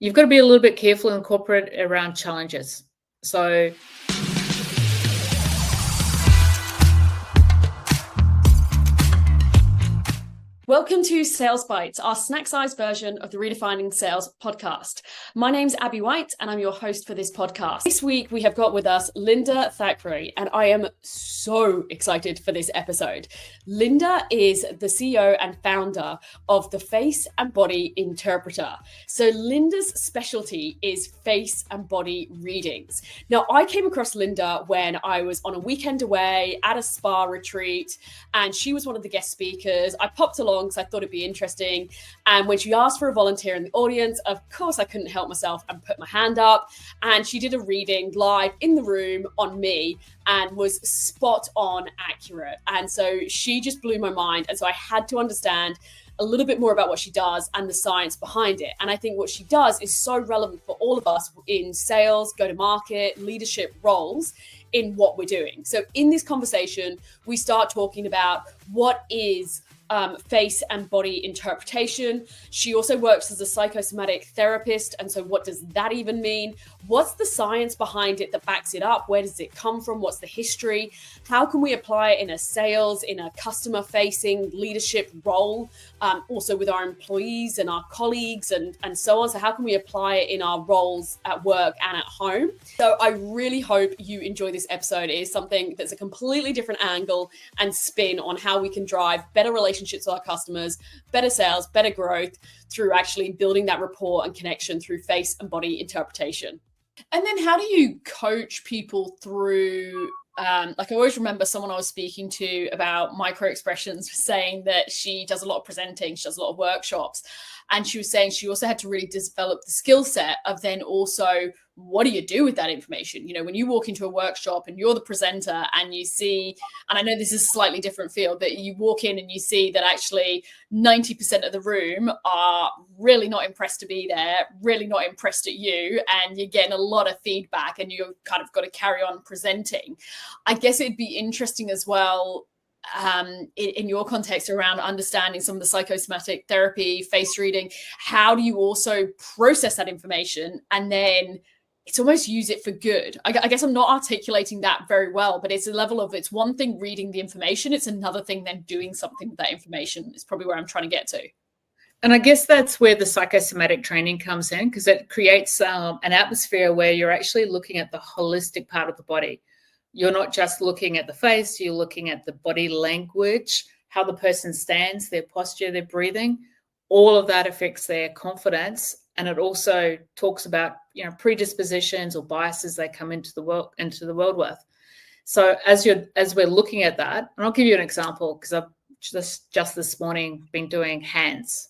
you've got to be a little bit careful in corporate around challenges. So welcome to Sales Bites, our snack-sized version of the Redefining Sales podcast. My name's Abbie White, and I'm your host for this podcast. This week, we have got with us Linda Thackray, and I am so excited for this episode. Linda is the CEO and founder of the Face and Body Interpreter. So Linda's specialty is face and body readings. Now, I came across Linda when I was on a weekend away at a spa retreat, and she was one of the guest speakers. I popped along because I thought it'd be interesting. And when she asked for a volunteer in the audience, of course, I couldn't help myself and put my hand up. And she did a reading live in the room on me and was spot on accurate. And so she just blew my mind. And so I had to understand a little bit more about what she does and the science behind it. And I think what she does is so relevant for all of us in sales, go-to-market, leadership roles in what we're doing. So in this conversation, we start talking about what is face and body interpretation. She also works as a psychosomatic therapist. And so what does that even mean? What's the science behind it that backs it up? Where does it come from? What's the history? How can we apply it in a sales, in a customer facing leadership role, also with our employees and our colleagues and so on? So how can we apply it in our roles at work and at home? So I really hope you enjoy this episode. It is something that's a completely different angle and spin on how we can drive better relationships with our customers, better sales, better growth through actually building that rapport and connection through face and body interpretation. And then how do you coach people through, like I always remember someone I was speaking to about micro expressions saying that she does a lot of presenting, she does a lot of workshops. And she was saying she also had to really develop the skill set of then also, what do you do with that information? You know, when you walk into a workshop and you're the presenter and you see, and I know this is a slightly different field, but you walk in and you see that actually 90% of the room are really not impressed to be there, really not impressed at you, and you're getting a lot of feedback and you've kind of got to carry on presenting. I guess it'd be interesting as well, in your context around understanding some of the psychosomatic therapy, face reading, how do you also process that information and then it's almost use it for good? I guess I'm not articulating that very well, but it's a level of, it's one thing reading the information, it's another thing then doing something with that information is probably where I'm trying to get to. And I guess that's where the psychosomatic training comes in, because it creates an atmosphere where you're actually looking at the holistic part of the body. You're not just looking at the face, you're looking at the body language, how the person stands, their posture, their breathing. All of that affects their confidence. And it also talks about, you know, predispositions or biases they come into the world with. So as we're looking at that, and I'll give you an example because I've just this morning been doing hands.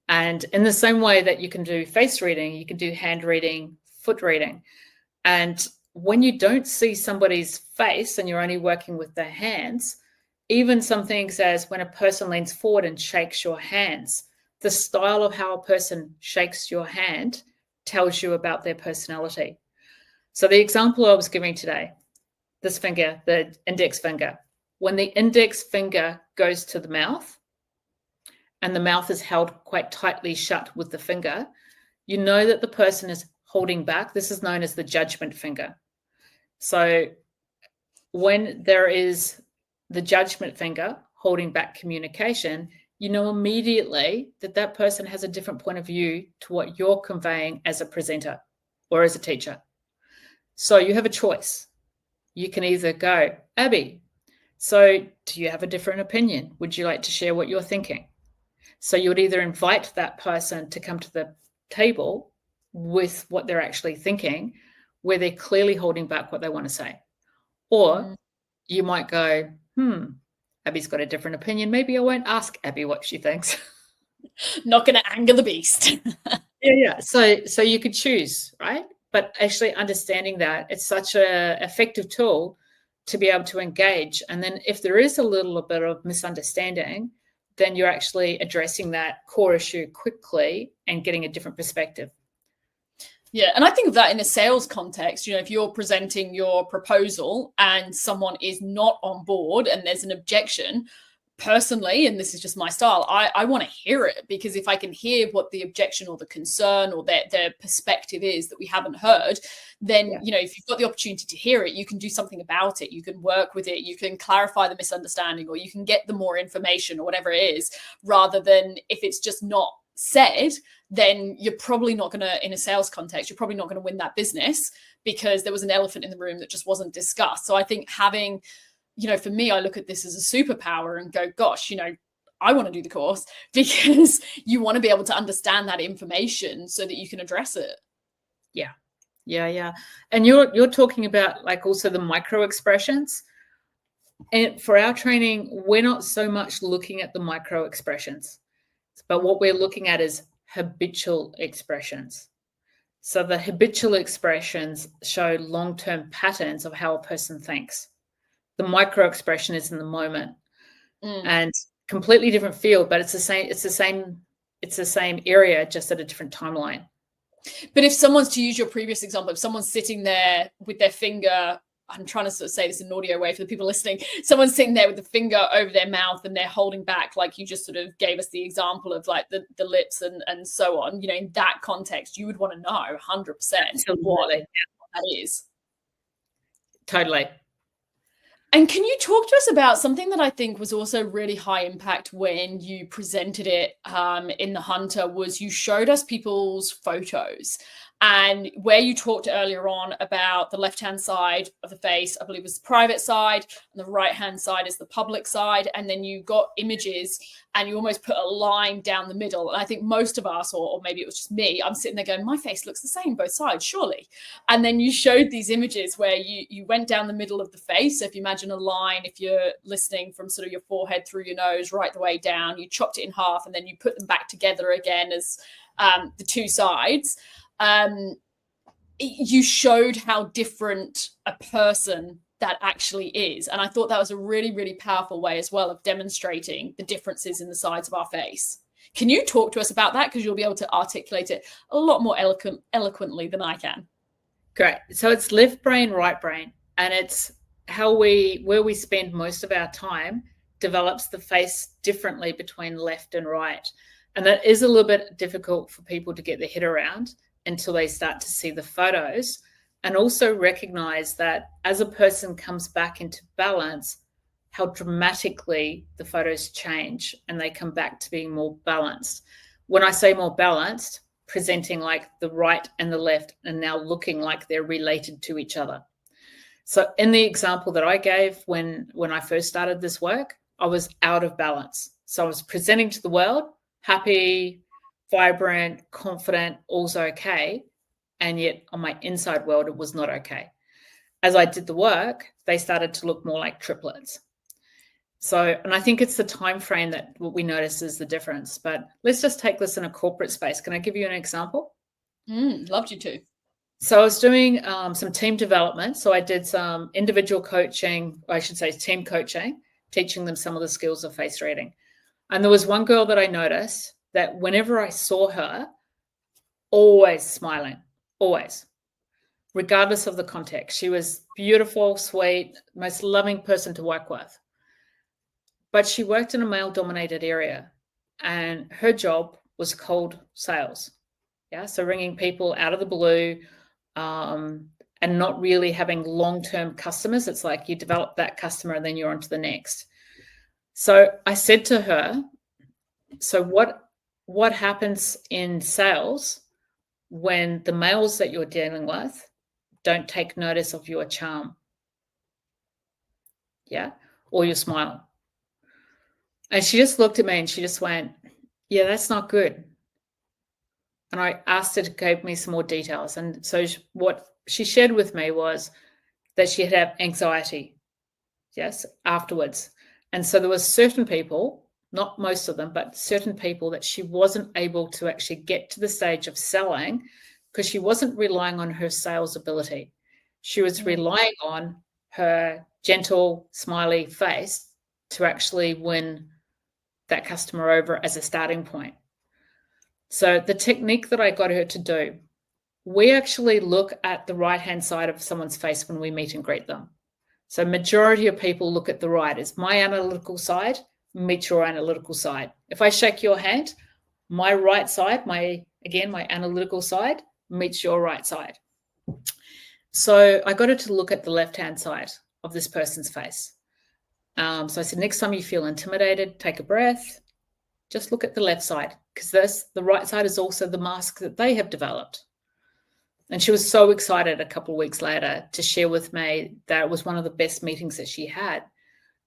And in the same way that you can do face reading, you can do hand reading, foot reading. And when you don't see somebody's face and you're only working with their hands, even some things as when a person leans forward and shakes your hands, the style of how a person shakes your hand tells you about their personality. So the example I was giving today, this finger, the index finger, when the index finger goes to the mouth and the mouth is held quite tightly shut with the finger, you know that the person is holding back. This is known as the judgment finger. So when there is the judgment finger holding back communication, you know immediately that that person has a different point of view to what you're conveying as a presenter or as a teacher. So you have a choice. You can either go, Abbie, so do you have a different opinion? Would you like to share what you're thinking? So you would either invite that person to come to the table with what they're actually thinking, where they're clearly holding back what they want to say. Or you might go, Abbie's got a different opinion. Maybe I won't ask Abbie what she thinks. Not going to anger the beast. Yeah. So you could choose, right? But actually understanding that it's such an effective tool to be able to engage. And then if there is a little bit of misunderstanding, then you're actually addressing that core issue quickly and getting a different perspective. Yeah, and I think of that in a sales context. You know, if you're presenting your proposal and someone is not on board and there's an objection, personally, and this is just my style, I want to hear it, because if I can hear what the objection or the concern or their perspective is that we haven't heard, then, you know, if you've got the opportunity to hear it, you can do something about it. You can work with it. You can clarify the misunderstanding, or you can get the more information or whatever it is, rather than if it's just not said, then you're probably not going to, in a sales context, you're probably not going to win that business because there was an elephant in the room that just wasn't discussed. So I think having, you know, for me, I look at this as a superpower and go, gosh, you know, I want to do the course, because you want to be able to understand that information so that you can address it. Yeah. And you're talking about like also the micro expressions. And for our training, we're not so much looking at the micro expressions, but what we're looking at is habitual expressions. So the habitual expressions show long-term patterns of how a person thinks. The micro expression is in the moment, and completely different field, but it's the same area, just at a different timeline. But if someone's, to use your previous example, if someone's sitting there with their finger, I'm trying to sort of say this in an audio way for the people listening, someone's sitting there with the finger over their mouth and they're holding back, like you just sort of gave us the example of like the lips and so on, you know, in that context, you would want to know 100% what that is. Totally. And can you talk to us about something that I think was also really high impact when you presented it in the Hunter, was you showed us people's photos, and where you talked earlier on about the left-hand side of the face, I believe was the private side, and the right-hand side is the public side. And then you got images and you almost put a line down the middle. And I think most of us, or maybe it was just me, I'm sitting there going, my face looks the same both sides, surely. And then you showed these images where you went down the middle of the face. So if you imagine a line, if you're listening, from sort of your forehead through your nose right the way down, you chopped it in half and then you put them back together again as the two sides. You showed how different a person that actually is. And I thought that was a really, really powerful way as well of demonstrating the differences in the sides of our face. Can you talk to us about that? Because you'll be able to articulate it a lot more eloquently than I can. Great. So it's left brain, right brain. And it's where we spend most of our time develops the face differently between left and right. And that is a little bit difficult for people to get their head around until they start to see the photos, and also recognize that as a person comes back into balance, how dramatically the photos change and they come back to being more balanced. When I say more balanced, presenting like the right and the left and now looking like they're related to each other. So in the example that I gave, when I first started this work, I was out of balance. So I was presenting to the world, happy, vibrant, confident, all's okay. And yet on my inside world, it was not okay. As I did the work, they started to look more like triplets. So, and I think it's the time frame that what we notice is the difference. But let's just take this in a corporate space. Can I give you an example? Loved you to. So I was doing some team development. So I did some individual coaching, or I should say team coaching, teaching them some of the skills of face reading. And there was one girl that I noticed that whenever I saw her, always smiling, always, regardless of the context. She was beautiful, sweet, most loving person to work with. But she worked in a male-dominated area, and her job was cold sales. Yeah, so ringing people out of the blue, and not really having long-term customers. It's like you develop that customer and then you're on to the next. So I said to her, so what happens in sales when the males that you're dealing with don't take notice of your charm? Yeah, or your smile. And she just looked at me and she just went, yeah, that's not good. And I asked her to give me some more details. And so what she shared with me was that she had anxiety, yes, afterwards. And so there was certain people, not most of them, but certain people that she wasn't able to actually get to the stage of selling because she wasn't relying on her sales ability. She was relying on her gentle, smiley face to actually win that customer over as a starting point. So the technique that I got her to do, we actually look at the right-hand side of someone's face when we meet and greet them. So majority of people look at the right. It's my analytical side. meets your analytical side. If I shake your hand, my right side, my analytical side meets your right side. So I got her to look at the left-hand side of this person's face. So I said, next time you feel intimidated, take a breath, just look at the left side, because the right side is also the mask that they have developed. And she was so excited a couple of weeks later to share with me that it was one of the best meetings that she had,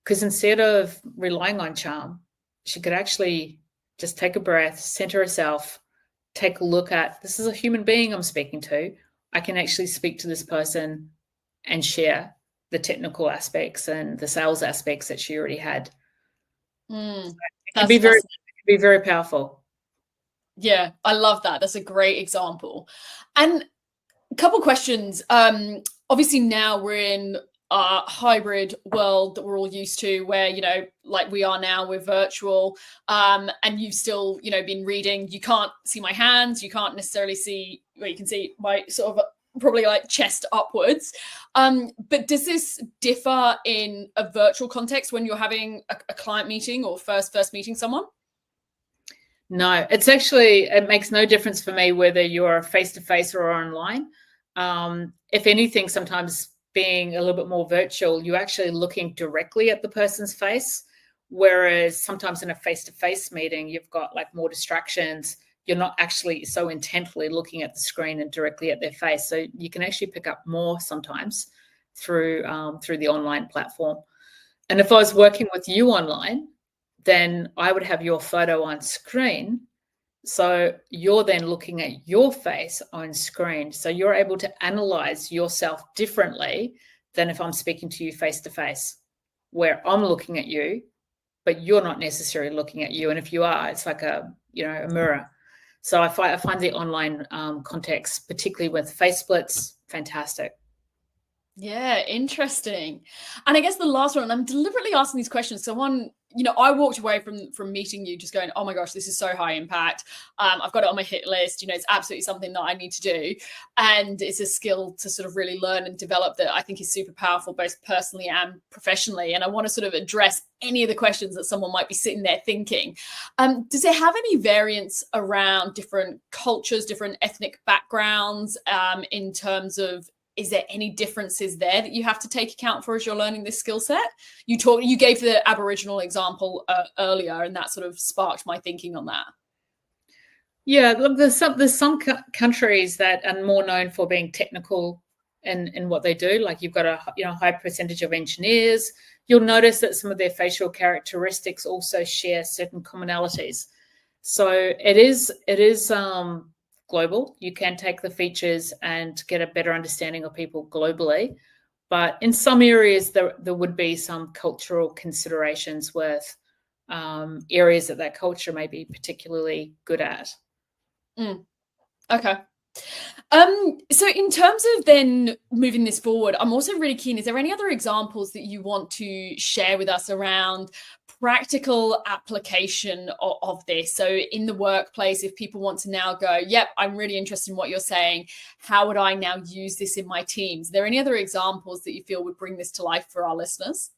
because instead of relying on charm, she could actually just take a breath, center herself, take a look at, this is a human being I'm speaking to. I can actually speak to this person and share the technical aspects and the sales aspects that she already had. It can be very powerful. Yeah, I love that. That's a great example. And a couple questions. Obviously now we're in a hybrid world that we're all used to, where, you know, like we are now, we're virtual, and you've still, you know, been reading. You can't see my hands. You can't necessarily see, well, you can see my sort of probably like chest upwards. But does this differ in a virtual context when you're having a client meeting or first meeting someone? No, it makes no difference for me whether you're face-to-face or online. If anything, sometimes being a little bit more virtual, you're actually looking directly at the person's face, whereas sometimes in a face-to-face meeting, you've got like more distractions. You're not actually so intently looking at the screen and directly at their face. So you can actually pick up more sometimes through the online platform. And if I was working with you online, then I would have your photo on screen. So you're then looking at your face on screen. So you're able to analyze yourself differently than if I'm speaking to you face to face, where I'm looking at you, but you're not necessarily looking at you. And if you are, it's like a mirror. So I find the online context, particularly with face splits, fantastic. Yeah, interesting. And I guess the last one, and I'm deliberately asking these questions. So one, you know, I walked away from meeting you just going, oh my gosh, this is so high impact. I've got it on my hit list. You know, it's absolutely something that I need to do. And it's a skill to sort of really learn and develop that I think is super powerful, both personally and professionally. And I want to sort of address any of the questions that someone might be sitting there thinking. Does it have any variance around different cultures, different ethnic backgrounds, in terms of, is there any differences there that you have to take account for as you're learning this skill set? You gave the Aboriginal example earlier, and that sort of sparked my thinking on that. Yeah, look, there's some countries that are more known for being technical in what they do. Like you've got a high percentage of engineers. You'll notice that some of their facial characteristics also share certain commonalities. So it is global. You can take the features and get a better understanding of people globally. But in some areas, there would be some cultural considerations with areas that culture may be particularly good at. Okay. So in terms of then moving this forward, I'm also really keen, is there any other examples that you want to share with us around practical application of this? So in the workplace, if people want to now go, yep, I'm really interested in what you're saying, how would I now use this in my teams? Are there any other examples that you feel would bring this to life for our listeners?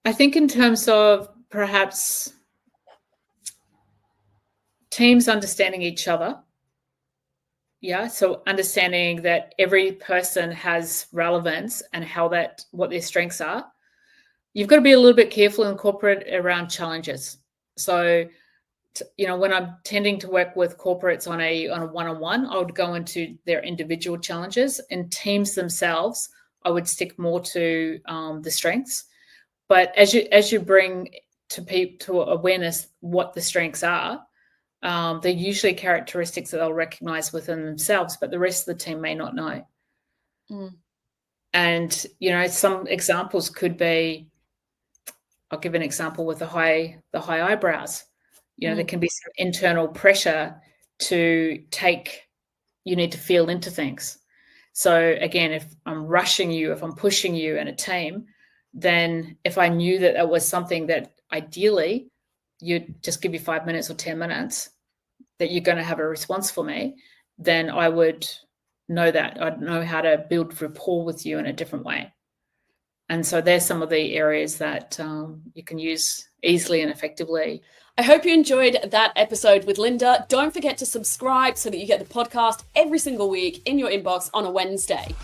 I think in terms of perhaps teams understanding each other. Yeah, so understanding that every person has relevance and what their strengths are. You've got to be a little bit careful in corporate around challenges. So, when I'm tending to work with corporates on a one-on-one, I would go into their individual challenges. And teams themselves, I would stick more to the strengths. But as you bring to awareness what the strengths are, they're usually characteristics that they'll recognize within themselves, but the rest of the team may not know. And, some examples could be, I'll give an example with the high eyebrows. There can be some internal pressure you need to feel into things. So again, if I'm rushing you, if I'm pushing you in a team, then if I knew that was something that ideally you'd just give you 5 minutes or 10 minutes, that you're going to have a response for me, then I would know that. I'd know how to build rapport with you in a different way. And so there's some of the areas that you can use easily and effectively. I hope you enjoyed that episode with Linda. Don't forget to subscribe so that you get the podcast every single week in your inbox on a Wednesday.